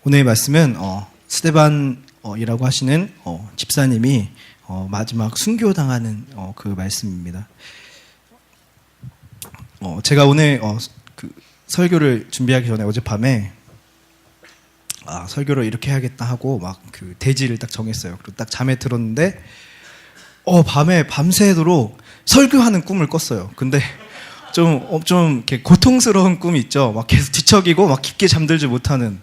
오늘의 말씀은 스데반이라고 하시는 집사님이 마지막 순교당하는 그 말씀입니다. 제가 오늘 그 설교를 준비하기 전에 어젯밤에 설교를 이렇게 해야겠다 하고 막 그 대지를 딱 정했어요. 그리고 딱 잠에 들었는데 밤에 밤새도록 설교하는 꿈을 꿨어요. 근데 좀 이렇게 고통스러운 꿈이 있죠. 막 계속 뒤척이고 막 깊게 잠들지 못하는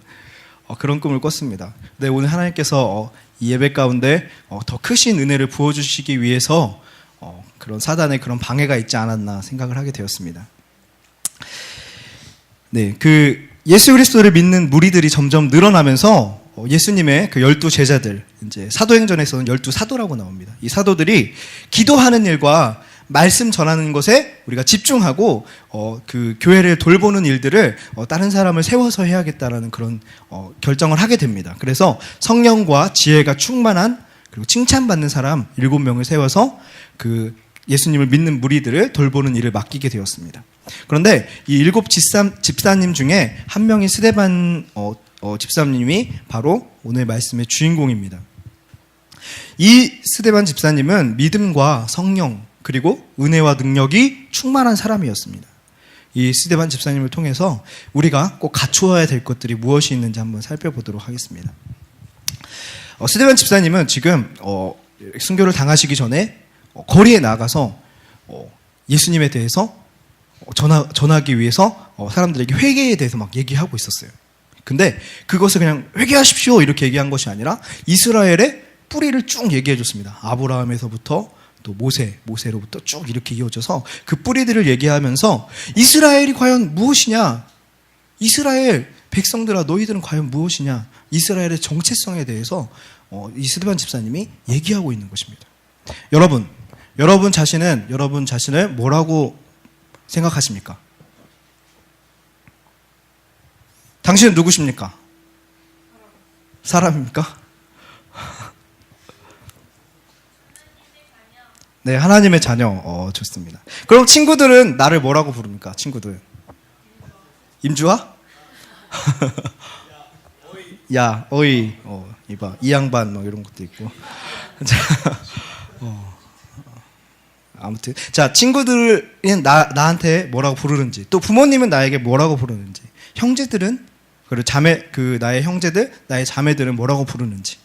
그런 꿈을 꿨습니다. 근데 오늘 하나님께서 이 예배 가운데 더 크신 은혜를 부어주시기 위해서 그런 사단의 그런 방해가 있지 않았나 생각을 하게 되었습니다. 네, 그 예수 그리스도를 믿는 무리들이 점점 늘어나면서 예수님의 그 12 제자들, 이제 사도행전에서는 12 사도라고 나옵니다. 이 사도들이 기도하는 일과 말씀 전하는 것에 우리가 집중하고 그 교회를 돌보는 일들을 다른 사람을 세워서 해야겠다라는 그런 결정을 하게 됩니다. 그래서 성령과 지혜가 충만한 그리고 칭찬받는 사람 7명을 세워서 그 예수님을 믿는 무리들을 돌보는 일을 맡기게 되었습니다. 그런데 이 7 집사님 중에 한 명인 스데반 집사님이 바로 오늘 말씀의 주인공입니다. 이 스데반 집사님은 믿음과 성령 그리고 은혜와 능력이 충만한 사람이었습니다. 이 스데반 집사님을 통해서 우리가 꼭 갖추어야 될 것들이 무엇이 있는지 한번 살펴보도록 하겠습니다. 스데반 집사님은 지금 순교를 당하시기 전에 거리에 나가서 예수님에 대해서 전하기 위해서 사람들에게 회개에 대해서 막 얘기하고 있었어요. 근데 그것을 그냥 회개하십시오 이렇게 얘기한 것이 아니라 이스라엘의 뿌리를 쭉 얘기해 줬습니다. 아브라함에서부터 또 모세로부터 쭉 이렇게 이어져서 그 뿌리들을 얘기하면서 이스라엘이 과연 무엇이냐? 이스라엘 백성들아 너희들은 과연 무엇이냐? 이스라엘의 정체성에 대해서 이 스데반 집사님이 얘기하고 있는 것입니다. 여러분 자신을 뭐라고 생각하십니까? 당신은 누구십니까? 사람입니까? 네, 하나님의 자녀. 좋습니다. 그럼 친구들은 나를 뭐라고 부릅니까? 친구들. 임주아? 야, 어이, 이봐, 이 양반, 이런 것도 있고. 아무튼. 자, 친구들은 나한테 뭐라고 부르는지, 또 부모님은 나에게 뭐라고 부르는지, 형제들은, 그리고 나의 형제들, 나의 자매들은 뭐라고 부르는지.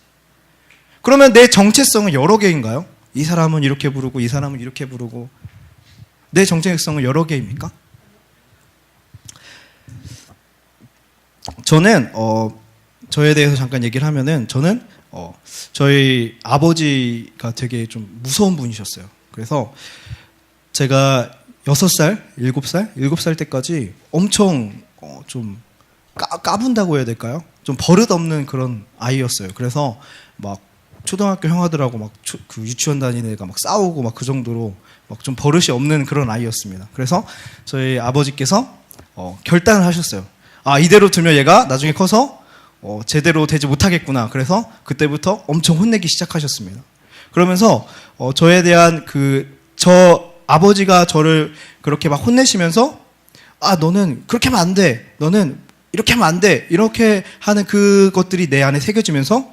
그러면 내 정체성은 여러 개인가요? 이 사람은 이렇게 부르고 이 사람은 이렇게 부르고 내 정체성은 여러 개입니까? 저는 저에 대해서 잠깐 얘기를 하면은 저는 저희 아버지가 되게 좀 무서운 분이셨어요. 그래서 제가 6살, 7살 때까지 엄청 좀 까분다고 해야 될까요? 좀 버릇없는 그런 아이였어요. 그래서 막 초등학교 형아들하고 막 그 유치원 다니는 애가 막 싸우고 막 그 정도로 막 좀 버릇이 없는 그런 아이였습니다. 그래서 저희 아버지께서 결단을 하셨어요. 이대로 두면 얘가 나중에 커서 제대로 되지 못하겠구나. 그래서 그때부터 엄청 혼내기 시작하셨습니다. 그러면서 저에 대한 저 아버지가 저를 그렇게 막 혼내시면서 너는 그렇게 하면 안 돼. 너는 이렇게 하면 안 돼. 이렇게 하는 그것들이 내 안에 새겨지면서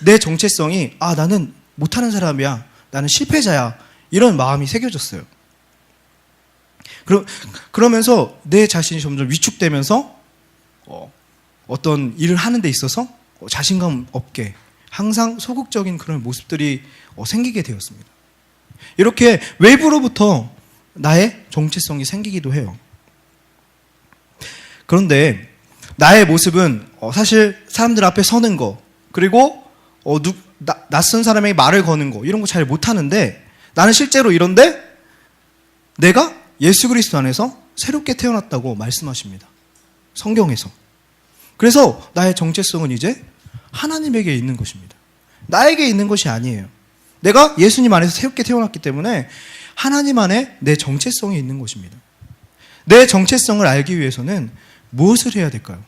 내 정체성이 나는 못하는 사람이야. 나는 실패자야. 이런 마음이 새겨졌어요. 그러면서 내 자신이 점점 위축되면서 어떤 일을 하는 데 있어서 자신감 없게 항상 소극적인 그런 모습들이 생기게 되었습니다. 이렇게 외부로부터 나의 정체성이 생기기도 해요. 그런데 나의 모습은 사실 사람들 앞에 서는 거 그리고 낯선 사람에게 말을 거는 거 이런 거 잘 못하는데 나는 실제로 이런데 내가 예수 그리스도 안에서 새롭게 태어났다고 말씀하십니다. 성경에서. 그래서 나의 정체성은 이제 하나님에게 있는 것입니다. 나에게 있는 것이 아니에요. 내가 예수님 안에서 새롭게 태어났기 때문에 하나님 안에 내 정체성이 있는 것입니다. 내 정체성을 알기 위해서는 무엇을 해야 될까요?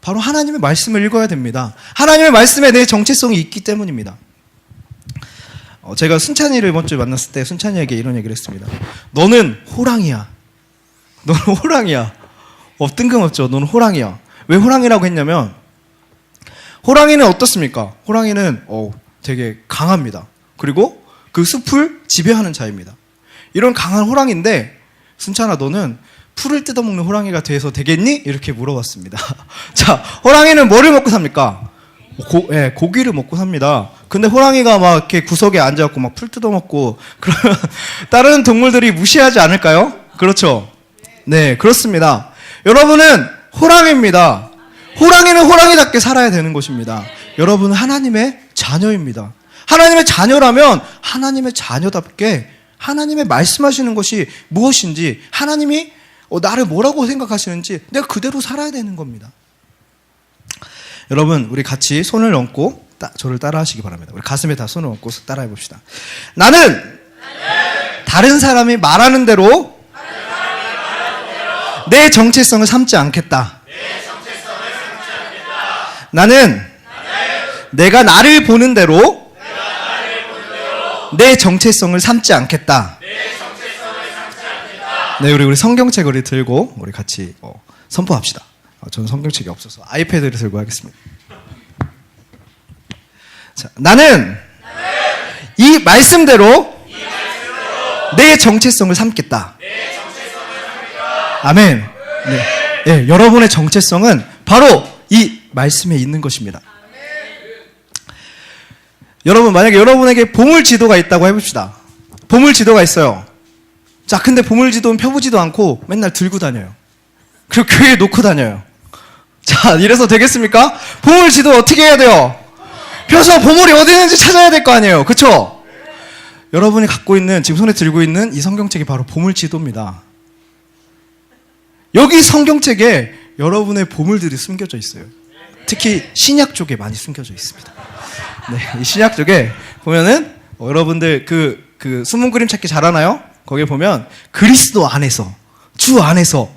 바로 하나님의 말씀을 읽어야 됩니다. 하나님의 말씀에 내 정체성이 있기 때문입니다. 제가 순찬이를 이번 주에 만났을 때 순찬이에게 이런 얘기를 했습니다. 너는 호랑이야. 너는 호랑이야. 뜬금없죠. 너는 호랑이야. 왜 호랑이라고 했냐면 호랑이는 어떻습니까? 호랑이는 되게 강합니다. 그리고 그 숲을 지배하는 자입니다. 이런 강한 호랑이인데 순찬아 너는 풀을 뜯어먹는 호랑이가 돼서 되겠니? 이렇게 물어봤습니다. 자, 호랑이는 뭐를 먹고 삽니까? 고기를 먹고 삽니다. 근데 호랑이가 막 이렇게 구석에 앉아갖고 막 풀 뜯어먹고 그러면 다른 동물들이 무시하지 않을까요? 그렇죠? 네, 그렇습니다. 여러분은 호랑이입니다. 호랑이는 호랑이답게 살아야 되는 것입니다. 여러분은 하나님의 자녀입니다. 하나님의 자녀라면 하나님의 자녀답게 하나님의 말씀하시는 것이 무엇인지 하나님이 나를 뭐라고 생각하시는지 내가 그대로 살아야 되는 겁니다. 여러분 우리 같이 손을 얹고 저를 따라 하시기 바랍니다. 우리 가슴에 다 손을 얹고 따라해 봅시다. 나는 다른 사람이 말하는 대로 내 정체성을 삼지 않겠다. 나는 내가 나를 보는 대로 내 정체성을 삼지 않겠다. 네, 우리 성경책을 들고 우리 같이 선포합시다. 저는 성경책이 없어서 아이패드를 들고 하겠습니다. 자, 나는 이 말씀대로 내 정체성을 삼겠다. 아멘. 네. 네, 여러분의 정체성은 바로 이 말씀에 있는 것입니다. 여러분 만약에 여러분에게 보물지도가 있다고 해봅시다. 보물지도가 있어요. 자, 근데 보물지도는 펴보지도 않고 맨날 들고 다녀요. 그리고 교회에 놓고 다녀요. 자, 이래서 되겠습니까? 보물지도 어떻게 해야 돼요? 펴서 보물이 어디 있는지 찾아야 될 거 아니에요. 그쵸? 여러분이 갖고 있는, 지금 손에 들고 있는 이 성경책이 바로 보물지도입니다. 여기 성경책에 여러분의 보물들이 숨겨져 있어요. 특히 신약 쪽에 많이 숨겨져 있습니다. 네, 이 신약 쪽에 보면은 여러분들 그 숨은 그림 찾기 잘하나요? 거기에 보면 그리스도 안에서, 주 안에서,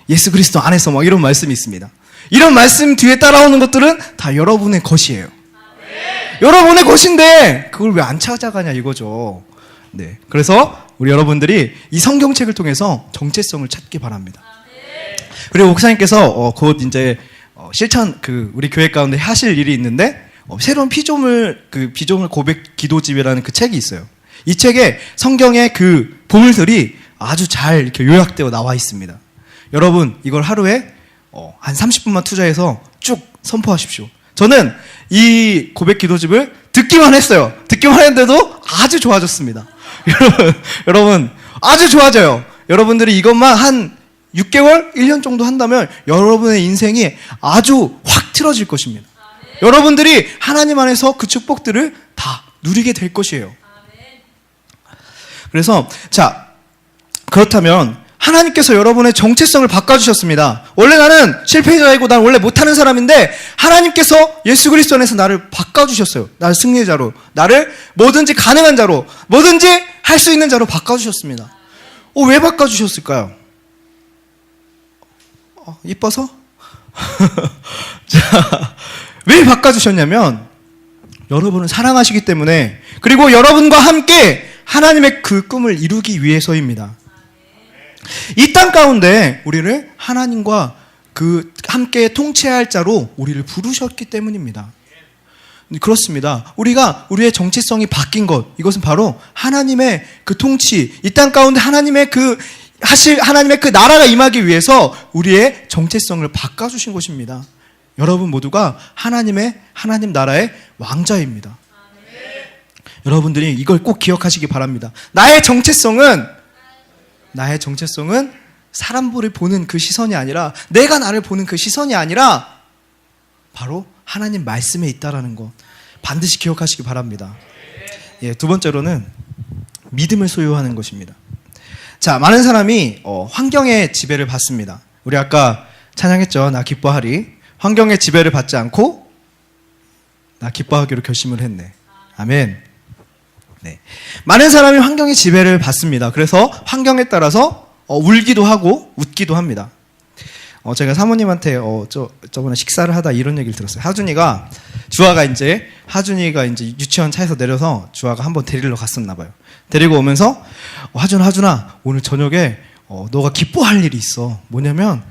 예수 그리스도 안에서 막 이런 말씀이 있습니다. 이런 말씀 뒤에 따라오는 것들은 다 여러분의 것이에요. 여러분의 것인데 그걸 왜 안 찾아가냐 이거죠. 네, 그래서 우리 여러분들이 이 성경책을 통해서 정체성을 찾기 바랍니다. 그리고 목사님께서 곧 이제 실천 우리 교회 가운데 하실 일이 있는데 새로운 비조물 고백 기도집이라는 그 책이 있어요. 이 책에 성경의 그 보물들이 아주 잘 이렇게 요약되어 나와 있습니다. 여러분 이걸 하루에 한 30분만 투자해서 쭉 선포하십시오. 저는 이 고백 기도집을 듣기만 했어요. 듣기만 했는데도 아주 좋아졌습니다. 여러분 아주 좋아져요. 여러분들이 이것만 한 6개월, 1년 정도 한다면 여러분의 인생이 아주 확 틀어질 것입니다. 여러분들이 하나님 안에서 그 축복들을 다 누리게 될 것이에요. 그래서 자, 그렇다면 하나님께서 여러분의 정체성을 바꿔주셨습니다. 원래 나는 실패자이고 난 원래 못하는 사람인데 하나님께서 예수 그리스도 안에서 나를 바꿔주셨어요. 나를 승리자로, 나를 뭐든지 가능한 자로, 뭐든지 할 수 있는 자로 바꿔주셨습니다. 왜 바꿔주셨을까요? 이뻐서? 자, 왜 바꿔주셨냐면 여러분을 사랑하시기 때문에, 그리고 여러분과 함께 하나님의 그 꿈을 이루기 위해서입니다. 이 땅 가운데 우리를 하나님과 함께 통치할 자로 우리를 부르셨기 때문입니다. 그렇습니다. 우리의 정체성이 바뀐 것, 이것은 바로 하나님의 그 통치, 이 땅 가운데 하나님의 그 나라가 임하기 위해서 우리의 정체성을 바꿔주신 것입니다. 여러분 모두가 하나님 나라의 왕자입니다. 여러분들이 이걸 꼭 기억하시기 바랍니다. 나의 정체성은 사람들을 보는 그 시선이 아니라, 내가 나를 보는 그 시선이 아니라 바로 하나님 말씀에 있다라는 것 반드시 기억하시기 바랍니다. 예, 두 번째로는 믿음을 소유하는 것입니다. 자, 많은 사람이 환경의 지배를 받습니다. 우리 아까 찬양했죠. 나 기뻐하리. 환경의 지배를 받지 않고 나 기뻐하기로 결심을 했네. 아멘. 네. 많은 사람이 환경의 지배를 받습니다. 그래서 환경에 따라서 울기도 하고 웃기도 합니다. 제가 사모님한테 저번에 식사를 하다 이런 얘기를 들었어요. 주아가 이제 유치원 차에서 내려서 주아가 한번 데리러 갔었나 봐요. 데리고 오면서 하준아 오늘 저녁에 너가 기뻐할 일이 있어. 뭐냐면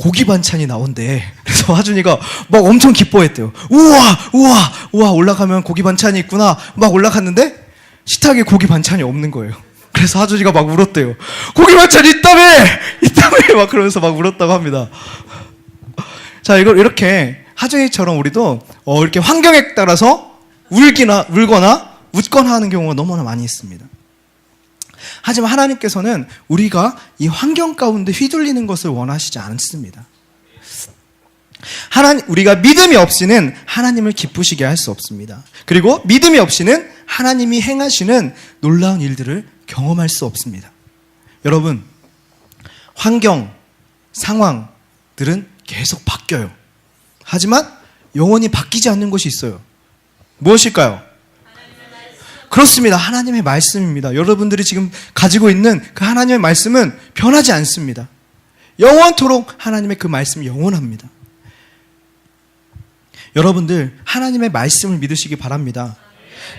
고기 반찬이 나온대. 그래서 하준이가 막 엄청 기뻐했대요. 우와 올라가면 고기 반찬이 있구나. 막 올라갔는데 식탁에 고기 반찬이 없는 거예요. 그래서 하준이가 막 울었대요. 고기 반찬 있다며 막 그러면서 막 울었다고 합니다. 자, 이걸 이렇게 하준이처럼 우리도 이렇게 환경에 따라서 울거나 웃거나 하는 경우가 너무나 많이 있습니다. 하지만 하나님께서는 우리가 이 환경 가운데 휘둘리는 것을 원하시지 않습니다. 우리가 믿음이 없이는 하나님을 기쁘시게 할 수 없습니다. 그리고 믿음이 없이는 하나님이 행하시는 놀라운 일들을 경험할 수 없습니다. 여러분, 환경, 상황들은 계속 바뀌어요. 하지만 영원히 바뀌지 않는 것이 있어요. 무엇일까요? 그렇습니다. 하나님의 말씀입니다. 여러분들이 지금 가지고 있는 그 하나님의 말씀은 변하지 않습니다. 영원토록 하나님의 그 말씀이 영원합니다. 여러분들 하나님의 말씀을 믿으시기 바랍니다.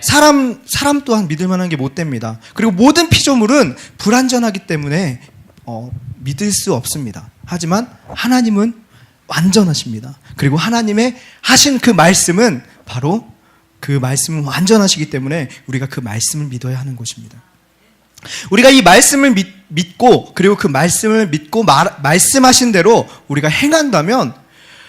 사람 또한 믿을 만한 게 못 됩니다. 그리고 모든 피조물은 불완전하기 때문에 믿을 수 없습니다. 하지만 하나님은 완전하십니다. 그리고 하나님의 하신 그 말씀은 바로 그 말씀은 완전하시기 때문에 우리가 그 말씀을 믿어야 하는 것입니다. 우리가 이 말씀을 믿고 그리고 그 말씀을 믿고 말씀하신 대로 우리가 행한다면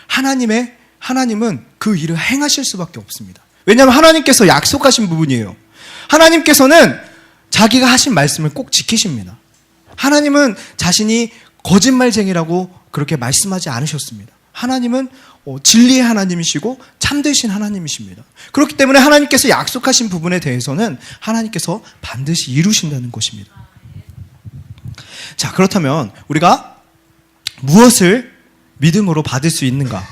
하나님은 그 일을 행하실 수밖에 없습니다. 왜냐하면 하나님께서 약속하신 부분이에요. 하나님께서는 자기가 하신 말씀을 꼭 지키십니다. 하나님은 자신이 거짓말쟁이라고 그렇게 말씀하지 않으셨습니다. 하나님은 진리의 하나님이시고 참되신 하나님이십니다. 그렇기 때문에 하나님께서 약속하신 부분에 대해서는 하나님께서 반드시 이루신다는 것입니다. 자, 그렇다면 우리가 무엇을 믿음으로 받을 수 있는가?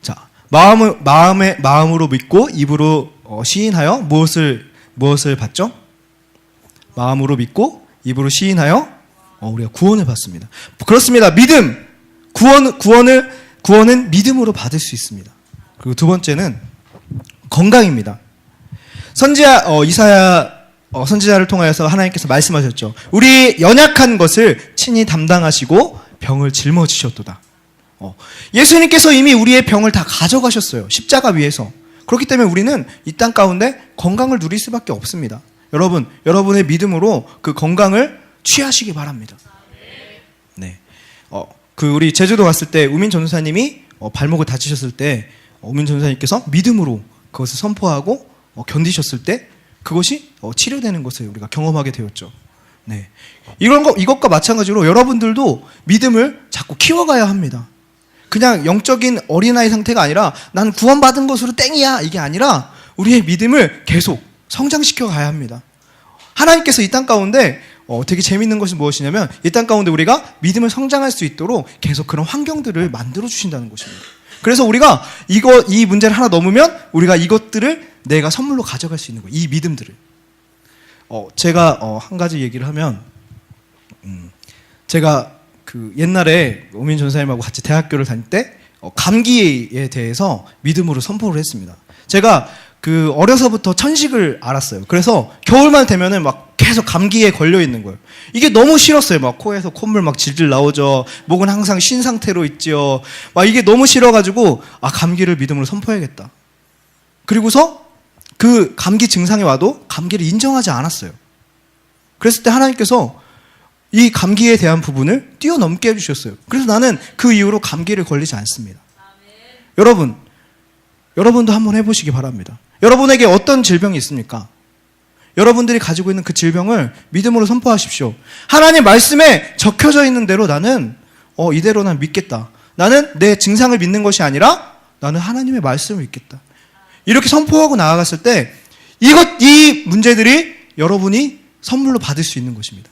자, 마음으로 믿고 입으로 시인하여 무엇을 받죠? 마음으로 믿고 입으로 시인하여 우리가 구원을 받습니다. 그렇습니다. 믿음, 구원은 믿음으로 받을 수 있습니다. 그리고 두 번째는 건강입니다. 이사야 선지자를 통하여서 하나님께서 말씀하셨죠. 우리 연약한 것을 친히 담당하시고 병을 짊어지셨도다. 예수님께서 이미 우리의 병을 다 가져가셨어요. 십자가 위에서. 그렇기 때문에 우리는 이 땅 가운데 건강을 누릴 수밖에 없습니다. 여러분의 믿음으로 그 건강을 취하시기 바랍니다. 네. 우리 제주도 갔을 때 우민 전도사님이 발목을 다치셨을 때 우민 전도사님께서 믿음으로 그것을 선포하고 견디셨을 때 그것이 치료되는 것을 우리가 경험하게 되었죠. 네. 이것과 마찬가지로 여러분들도 믿음을 자꾸 키워가야 합니다. 그냥 영적인 어린아이 상태가 아니라 난 구원받은 것으로 땡이야 이게 아니라 우리의 믿음을 계속 성장시켜 가야 합니다. 하나님께서 이 땅 가운데 되게 재밌는 것이 무엇이냐면 이 땅 가운데 우리가 믿음을 성장할 수 있도록 계속 그런 환경들을 만들어 주신다는 것입니다. 그래서 우리가 이 문제를 하나 넘으면 우리가 이것들을 내가 선물로 가져갈 수 있는 거예요. 이 믿음들을. 제가 한 가지 얘기를 하면 제가 옛날에 오민 전사님하고 같이 대학교를 다닐 때 감기에 대해서 믿음으로 선포를 했습니다. 제가 어려서부터 천식을 알았어요. 그래서 겨울만 되면은 막 계속 감기에 걸려 있는 거예요. 이게 너무 싫었어요. 막 코에서 콧물 막 질질 나오죠. 목은 항상 쉰 상태로 있죠. 막 이게 너무 싫어가지고 감기를 믿음으로 선포해야겠다. 그리고서 그 감기 증상이 와도 감기를 인정하지 않았어요. 그랬을 때 하나님께서 이 감기에 대한 부분을 뛰어넘게 해주셨어요. 그래서 나는 그 이후로 감기를 걸리지 않습니다. 여러분도 한번 해보시기 바랍니다. 여러분에게 어떤 질병이 있습니까? 여러분들이 가지고 있는 그 질병을 믿음으로 선포하십시오. 하나님 말씀에 적혀져 있는 대로 나는 이대로 난 믿겠다. 나는 내 증상을 믿는 것이 아니라 나는 하나님의 말씀을 믿겠다. 이렇게 선포하고 나아갔을 때 이 문제들이 여러분이 선물로 받을 수 있는 것입니다.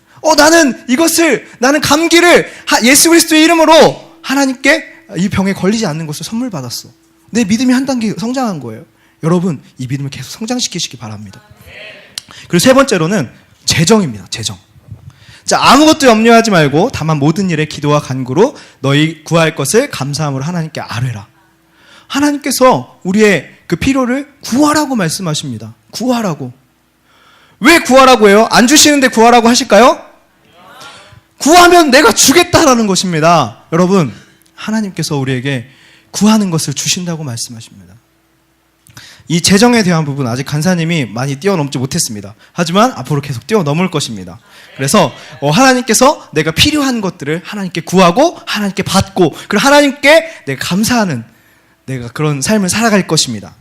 나는 감기를 예수 그리스도의 이름으로 하나님께 이 병에 걸리지 않는 것을 선물 받았어. 내 믿음이 한 단계 성장한 거예요. 여러분, 이 믿음을 계속 성장시키시기 바랍니다. 그리고 세 번째로는 재정입니다. 재정. 자, 아무것도 염려하지 말고 다만 모든 일에 기도와 간구로 너희 구할 것을 감사함으로 하나님께 아뢰라. 하나님께서 우리의 그 필요를 구하라고 말씀하십니다. 구하라고. 왜 구하라고 해요? 안 주시는데 구하라고 하실까요? 구하면 내가 주겠다라는 것입니다. 여러분, 하나님께서 우리에게 구하는 것을 주신다고 말씀하십니다. 이 재정에 대한 부분 아직 간사님이 많이 뛰어넘지 못했습니다. 하지만 앞으로 계속 뛰어넘을 것입니다. 그래서 하나님께서 내가 필요한 것들을 하나님께 구하고 하나님께 받고 그리고 하나님께 내가 감사하는 내가 그런 삶을 살아갈 것입니다.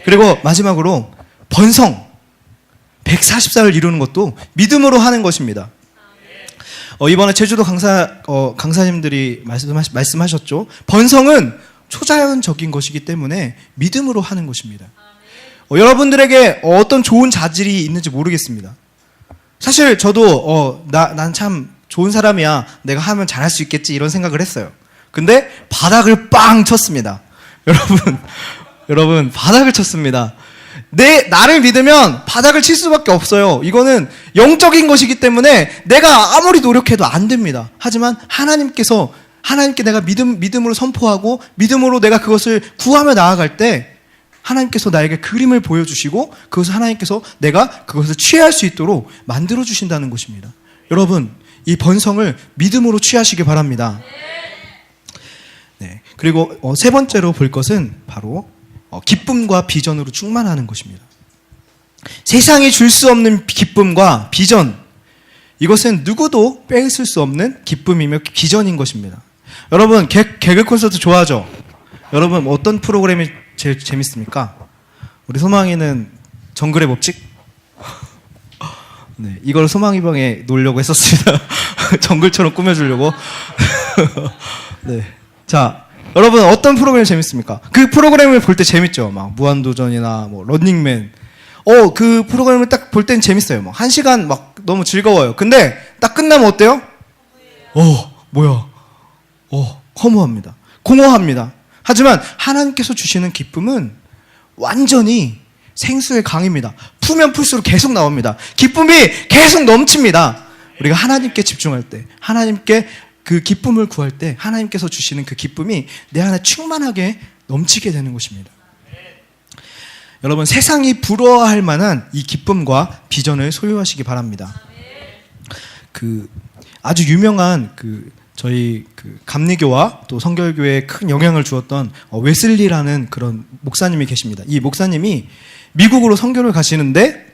그리고 마지막으로 번성 144를 이루는 것도 믿음으로 하는 것입니다. 이번에 제주도 강사님들이 말씀하셨죠. 번성은 초자연적인 것이기 때문에 믿음으로 하는 것입니다. 여러분들에게 어떤 좋은 자질이 있는지 모르겠습니다. 사실 저도 난 참 좋은 사람이야. 내가 하면 잘할 수 있겠지 이런 생각을 했어요. 근데 바닥을 빵 쳤습니다. 여러분 바닥을 쳤습니다. 나를 믿으면 바닥을 칠 수밖에 없어요. 이거는 영적인 것이기 때문에 내가 아무리 노력해도 안 됩니다. 하지만 하나님께 내가 믿음으로 선포하고 믿음으로 내가 그것을 구하며 나아갈 때 하나님께서 나에게 그림을 보여주시고 그것을 하나님께서 내가 그것을 취할 수 있도록 만들어 주신다는 것입니다. 여러분 이 번성을 믿음으로 취하시기 바랍니다. 네. 그리고 세 번째로 볼 것은 바로 기쁨과 비전으로 충만하는 것입니다. 세상이 줄 수 없는 기쁨과 비전, 이것은 누구도 빼앗을 수 없는 기쁨이며 비전인 것입니다. 여러분 개그 콘서트 좋아하죠? 여러분 어떤 프로그램이 제일 재밌습니까? 우리 소망이는 정글의 법칙? 네, 이걸 소망이 방에 놓으려고 했었습니다. 정글처럼 꾸며주려고. 네, 자. 여러분 어떤 프로그램이 재밌습니까? 그 프로그램을 볼 때 재밌죠. 막 무한도전이나 뭐 런닝맨. 그 프로그램을 딱 볼 땐 재밌어요. 막 1시간 막 너무 즐거워요. 근데 딱 끝나면 어때요? 뭐야? 허무합니다. 공허합니다. 하지만 하나님께서 주시는 기쁨은 완전히 생수의 강입니다. 풀면 풀수록 계속 나옵니다. 기쁨이 계속 넘칩니다. 우리가 하나님께 집중할 때, 하나님께 그 기쁨을 구할 때 하나님께서 주시는 그 기쁨이 내 안에 충만하게 넘치게 되는 것입니다. 여러분 세상이 부러워할 만한 이 기쁨과 비전을 소유하시기 바랍니다. 아주 유명한 저희 감리교와 또 성결교회에 큰 영향을 주었던 웨슬리라는 그런 목사님이 계십니다. 이 목사님이 미국으로 선교를 가시는데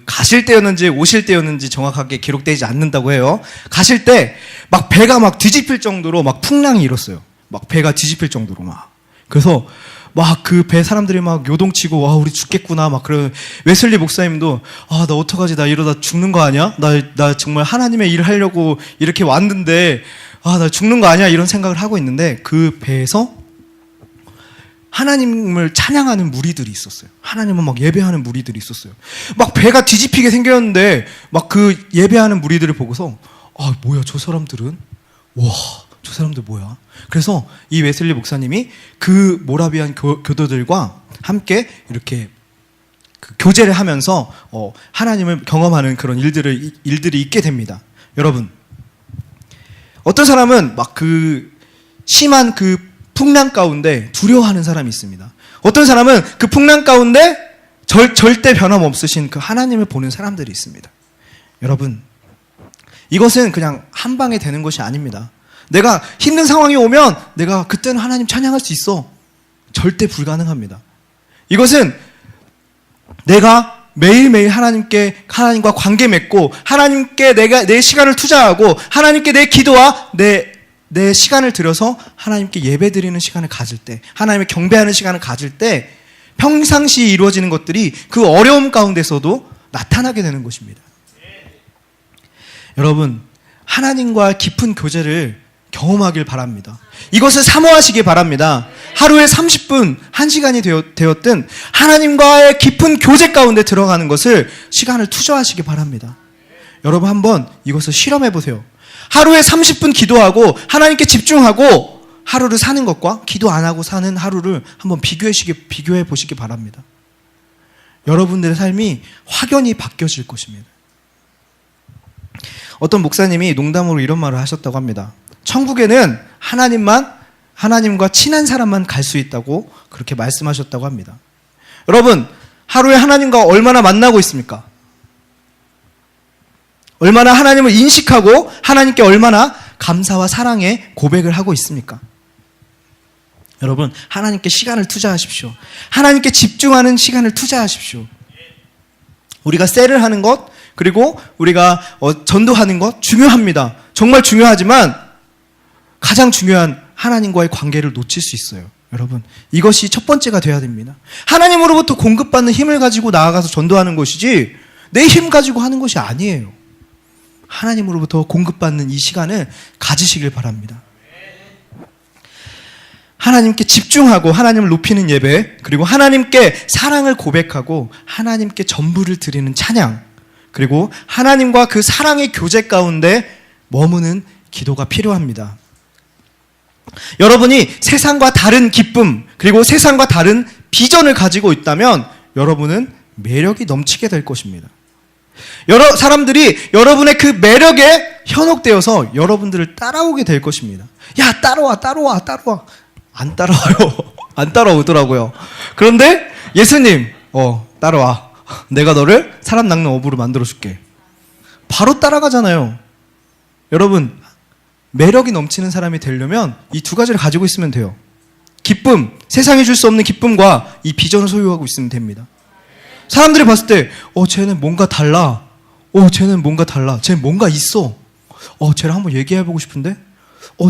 가실 때였는지 오실 때였는지 정확하게 기록되지 않는다고 해요. 가실 때 막 배가 막 뒤집힐 정도로 막 풍랑이 일었어요. 막 배가 뒤집힐 정도로 막. 그래서 막 그 배 사람들이 막 요동치고 와 우리 죽겠구나 막 그런 웨슬리 목사님도 나 어떡하지 나 이러다 죽는 거 아니야? 나 정말 하나님의 일을 하려고 이렇게 왔는데 나 죽는 거 아니야? 이런 생각을 하고 있는데 그 배에서 하나님을 찬양하는 무리들이 있었어요. 하나님을 막 예배하는 무리들이 있었어요. 막 배가 뒤집히게 생겼는데 막 그 예배하는 무리들을 보고서 뭐야 저 사람들은? 와 저 사람들 뭐야? 그래서 이 웨슬리 목사님이 그 모라비안 교도들과 함께 이렇게 교제를 하면서 하나님을 경험하는 그런 일들이 있게 됩니다. 여러분 어떤 사람은 막 심한 풍랑 가운데 두려워하는 사람이 있습니다. 어떤 사람은 그 풍랑 가운데 절대 변함없으신 그 하나님을 보는 사람들이 있습니다. 여러분 이것은 그냥 한 방에 되는 것이 아닙니다. 내가 힘든 상황이 오면 내가 그때는 하나님 찬양할 수 있어. 절대 불가능합니다. 이것은 내가 매일매일 하나님과 관계 맺고 하나님께 내 시간을 투자하고 하나님께 내 기도와 내 시간을 들여서 하나님께 예배드리는 시간을 가질 때 하나님을 경배하는 시간을 가질 때 평상시에 이루어지는 것들이 그 어려움 가운데서도 나타나게 되는 것입니다. 여러분 하나님과 깊은 교제를 경험하길 바랍니다. 이것을 사모하시기 바랍니다. 하루에 30분, 1시간이 되었든 하나님과의 깊은 교제 가운데 들어가는 것을 시간을 투자하시기 바랍니다. 여러분 한번 이것을 실험해 보세요. 하루에 30분 기도하고 하나님께 집중하고 하루를 사는 것과 기도 안 하고 사는 하루를 한번 비교해 보시기 바랍니다. 여러분들의 삶이 확연히 바뀌어질 것입니다. 어떤 목사님이 농담으로 이런 말을 하셨다고 합니다. 천국에는 하나님과 친한 사람만 갈 수 있다고 그렇게 말씀하셨다고 합니다. 여러분, 하루에 하나님과 얼마나 만나고 있습니까? 얼마나 하나님을 인식하고 하나님께 얼마나 감사와 사랑의 고백을 하고 있습니까? 여러분, 하나님께 시간을 투자하십시오. 하나님께 집중하는 시간을 투자하십시오. 우리가 셀을 하는 것, 그리고 우리가 전도하는 것 중요합니다. 정말 중요하지만 가장 중요한 하나님과의 관계를 놓칠 수 있어요. 여러분, 이것이 첫 번째가 돼야 됩니다. 하나님으로부터 공급받는 힘을 가지고 나아가서 전도하는 것이지 내 힘 가지고 하는 것이 아니에요. 하나님으로부터 공급받는 이 시간을 가지시길 바랍니다. 하나님께 집중하고 하나님을 높이는 예배, 그리고 하나님께 사랑을 고백하고 하나님께 전부를 드리는 찬양, 그리고 하나님과 그 사랑의 교제 가운데 머무는 기도가 필요합니다. 여러분이 세상과 다른 기쁨, 그리고 세상과 다른 비전을 가지고 있다면 여러분은 매력이 넘치게 될 것입니다. 여러 사람들이 여러분의 그 매력에 현혹되어서 여러분들을 따라오게 될 것입니다. 야, 따라와. 안 따라와요. 안 따라오더라고요. 그런데 예수님, 따라와. 내가 너를 사람 낚는 어부로 만들어줄게. 바로 따라가잖아요. 여러분, 매력이 넘치는 사람이 되려면 이 두 가지를 가지고 있으면 돼요. 기쁨, 세상이 줄 수 없는 기쁨과 이 비전을 소유하고 있으면 됩니다. 사람들이 봤을 때, 쟤는 뭔가 달라. 쟤는 뭔가 달라. 쟤는 뭔가 있어. 쟤랑 한번 얘기해보고 싶은데?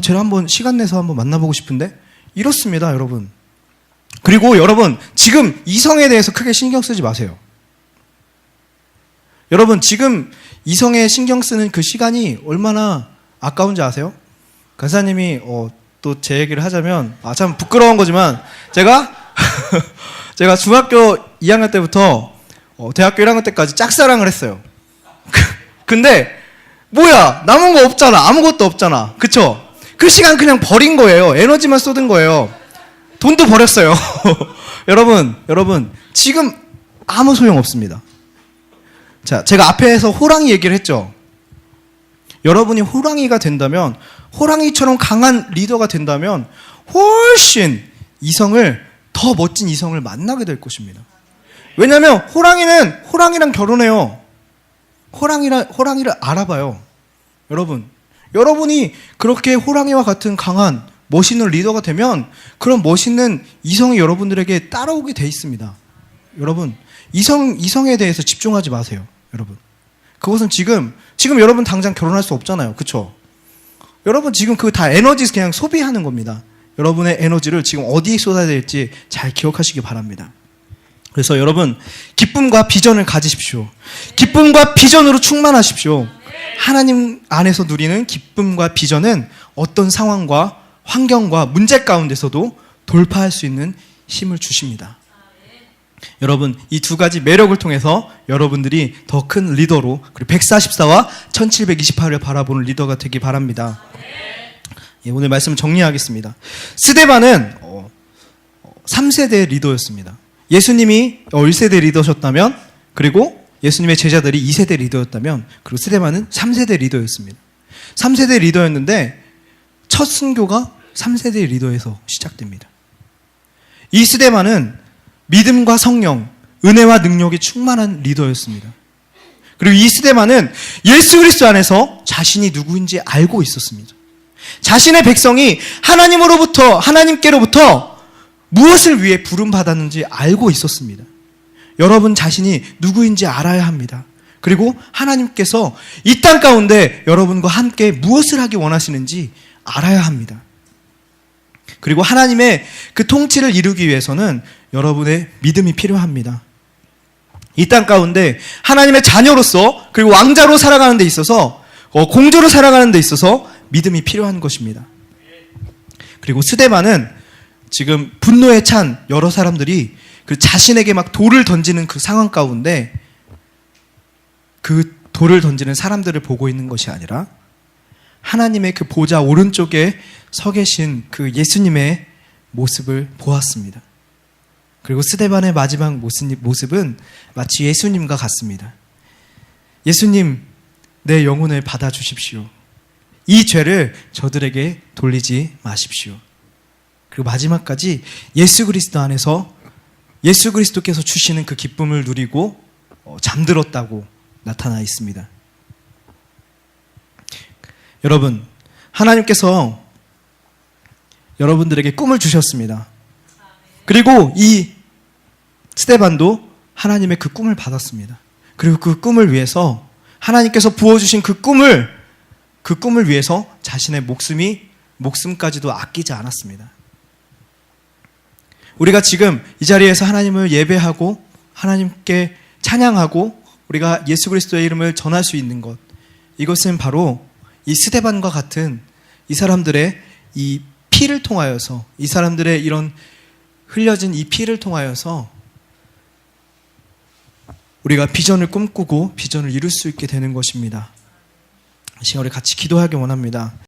쟤랑 한번 시간 내서 한번 만나보고 싶은데? 이렇습니다, 여러분. 그리고 여러분, 지금 이성에 대해서 크게 신경 쓰지 마세요. 여러분, 지금 이성에 신경 쓰는 그 시간이 얼마나 아까운지 아세요? 간사님이 또 제 얘기를 하자면 참 부끄러운 거지만 제가 중학교 2학년 때부터 대학교 1학년 때까지 짝사랑을 했어요. 근데 뭐야, 남은 거 없잖아. 아무것도 없잖아. 그쵸? 그 시간 그냥 버린 거예요. 에너지만 쏟은 거예요. 돈도 버렸어요. 여러분 지금 아무 소용 없습니다. 자, 제가 앞에서 호랑이 얘기를 했죠. 여러분이 호랑이가 된다면, 호랑이처럼 강한 리더가 된다면 훨씬 더 멋진 이성을 만나게 될 것입니다. 왜냐하면 호랑이는 호랑이랑 결혼해요. 호랑이를 알아봐요. 여러분이 그렇게 호랑이와 같은 강한 멋있는 리더가 되면 그런 멋있는 이성이 여러분들에게 따라오게 돼 있습니다. 여러분, 이성에 대해서 집중하지 마세요. 여러분, 그것은 지금 여러분 당장 결혼할 수 없잖아요. 그쵸? 여러분 지금 그거 다 에너지 그냥 소비하는 겁니다. 여러분의 에너지를 지금 어디에 쏟아야 될지 잘 기억하시기 바랍니다. 그래서 여러분, 기쁨과 비전을 가지십시오. 기쁨과 비전으로 충만하십시오. 하나님 안에서 누리는 기쁨과 비전은 어떤 상황과 환경과 문제 가운데서도 돌파할 수 있는 힘을 주십니다. 여러분, 이 두 가지 매력을 통해서 여러분들이 더 큰 리더로, 그리고 144와 1728을 바라보는 리더가 되기 바랍니다. 오늘 말씀을 정리하겠습니다. 스데반은 3세대 리더였습니다. 예수님이 1세대 리더셨다면, 그리고 예수님의 제자들이 2세대 리더였다면, 그리고 스데반은 3세대 리더였습니다. 3세대 리더였는데 첫 순교가 3세대 리더에서 시작됩니다. 이 스데반은 믿음과 성령, 은혜와 능력이 충만한 리더였습니다. 그리고 이 스데반은 예수 그리스도 안에서 자신이 누구인지 알고 있었습니다. 자신의 백성이 하나님께로부터 무엇을 위해 부름받았는지 알고 있었습니다. 여러분 자신이 누구인지 알아야 합니다. 그리고 하나님께서 이 땅 가운데 여러분과 함께 무엇을 하기 원하시는지 알아야 합니다. 그리고 하나님의 그 통치를 이루기 위해서는 여러분의 믿음이 필요합니다. 이 땅 가운데 하나님의 자녀로서, 그리고 왕자로 살아가는 데 있어서, 공주로 살아가는 데 있어서 믿음이 필요한 것입니다. 그리고 스데반은 지금 분노에 찬 여러 사람들이 그 자신에게 막 돌을 던지는 그 상황 가운데 그 돌을 던지는 사람들을 보고 있는 것이 아니라 하나님의 그 보좌 오른쪽에 서 계신 그 예수님의 모습을 보았습니다. 그리고 스데반의 마지막 모습은 마치 예수님과 같습니다. 예수님, 내 영혼을 받아주십시오. 이 죄를 저들에게 돌리지 마십시오. 그리고 마지막까지 예수 그리스도 안에서 예수 그리스도께서 주시는 그 기쁨을 누리고 잠들었다고 나타나 있습니다. 여러분, 하나님께서 여러분들에게 꿈을 주셨습니다. 그리고 이 스데반도 하나님의 그 꿈을 받았습니다. 그리고 그 꿈을 위해서 하나님께서 부어주신 그 꿈을 위해서 자신의 목숨까지도 아끼지 않았습니다. 우리가 지금 이 자리에서 하나님을 예배하고 하나님께 찬양하고 우리가 예수 그리스도의 이름을 전할 수 있는 것, 이것은 바로 이 스데반과 같은 이 사람들의 이 피를 통하여서, 이 사람들의 이런 흘려진 이 피를 통하여서 우리가 비전을 꿈꾸고 비전을 이룰 수 있게 되는 것입니다. 이 시간 우리 같이 기도하기 원합니다.